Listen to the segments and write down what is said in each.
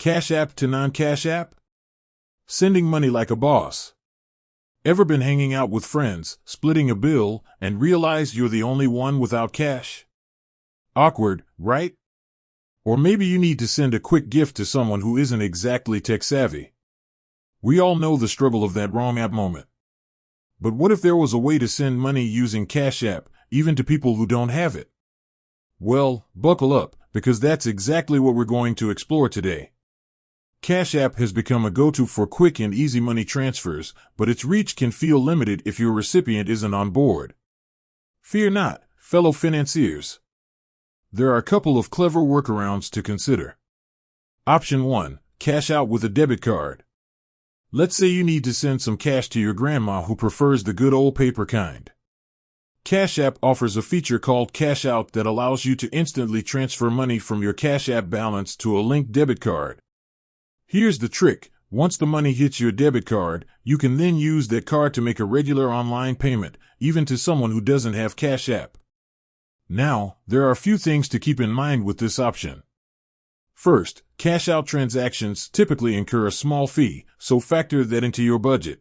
Cash App to non-Cash App? Sending money like a boss. Ever been hanging out with friends, splitting a bill, and realize you're the only one without cash? Awkward, right? Or maybe you need to send a quick gift to someone who isn't exactly tech-savvy. We all know the struggle of that wrong app moment. But what if there was a way to send money using Cash App, even to people who don't have it? Well, buckle up, because that's exactly what we're going to explore today. Cash App has become a go-to for quick and easy money transfers, but its reach can feel limited if your recipient isn't on board. Fear not, fellow financiers. There are a couple of clever workarounds to consider. Option 1. Cash out with a debit card. Let's say you need to send some cash to your grandma who prefers the good old paper kind. Cash App offers a feature called Cash Out that allows you to instantly transfer money from your Cash App balance to a linked debit card. Here's the trick. Once the money hits your debit card, you can then use that card to make a regular online payment, even to someone who doesn't have Cash App. Now, there are a few things to keep in mind with this option. First, cash out transactions typically incur a small fee, so factor that into your budget.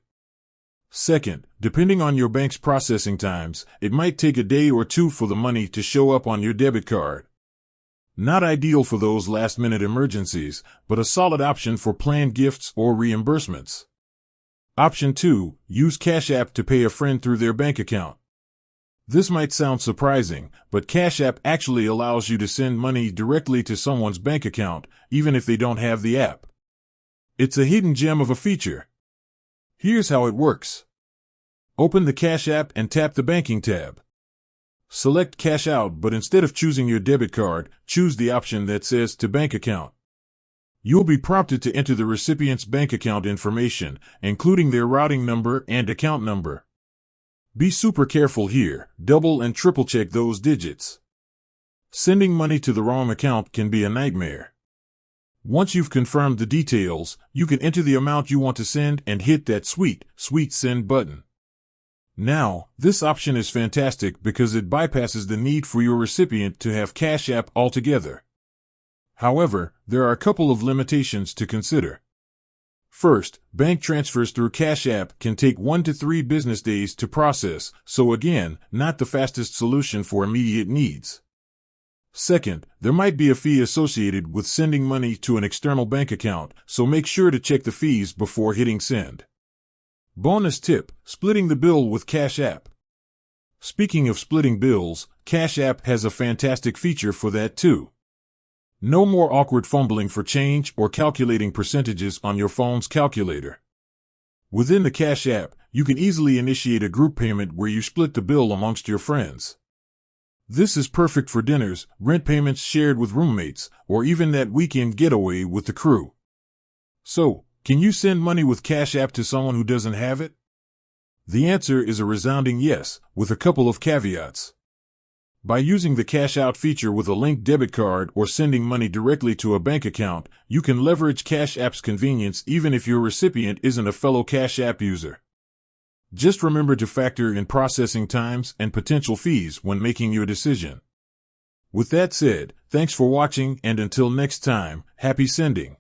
Second, depending on your bank's processing times, it might take a day or two for the money to show up on your debit card. Not ideal for those last-minute emergencies, but a solid option for planned gifts or reimbursements. Option 2. Use Cash App to pay a friend through their bank account. This might sound surprising, but Cash App actually allows you to send money directly to someone's bank account, even if they don't have the app. It's a hidden gem of a feature. Here's how it works. Open the Cash App and tap the Banking tab. Select Cash Out, but instead of choosing your debit card, choose the option that says To Bank Account. You'll be prompted to enter the recipient's bank account information, including their routing number and account number. Be super careful here, double and triple check those digits. Sending money to the wrong account can be a nightmare. Once you've confirmed the details, you can enter the amount you want to send and hit that sweet send button. Now, this option is fantastic because it bypasses the need for your recipient to have Cash App altogether. However, there are a couple of limitations to consider. First, bank transfers through Cash App can take 1 to 3 business days to process, so again, not the fastest solution for immediate needs. Second, there might be a fee associated with sending money to an external bank account, so make sure to check the fees before hitting send. Bonus tip, splitting the bill with Cash App. Speaking of splitting bills, Cash App has a fantastic feature for that too. No more awkward fumbling for change or calculating percentages on your phone's calculator. Within the Cash App, you can easily initiate a group payment where you split the bill amongst your friends. This is perfect for dinners, rent payments shared with roommates, or even that weekend getaway with the crew. So, can you send money with Cash App to someone who doesn't have it? The answer is a resounding yes, with a couple of caveats. By using the Cash Out feature with a linked debit card or sending money directly to a bank account, you can leverage Cash App's convenience even if your recipient isn't a fellow Cash App user. Just remember to factor in processing times and potential fees when making your decision. With that said, thanks for watching, and until next time, happy sending.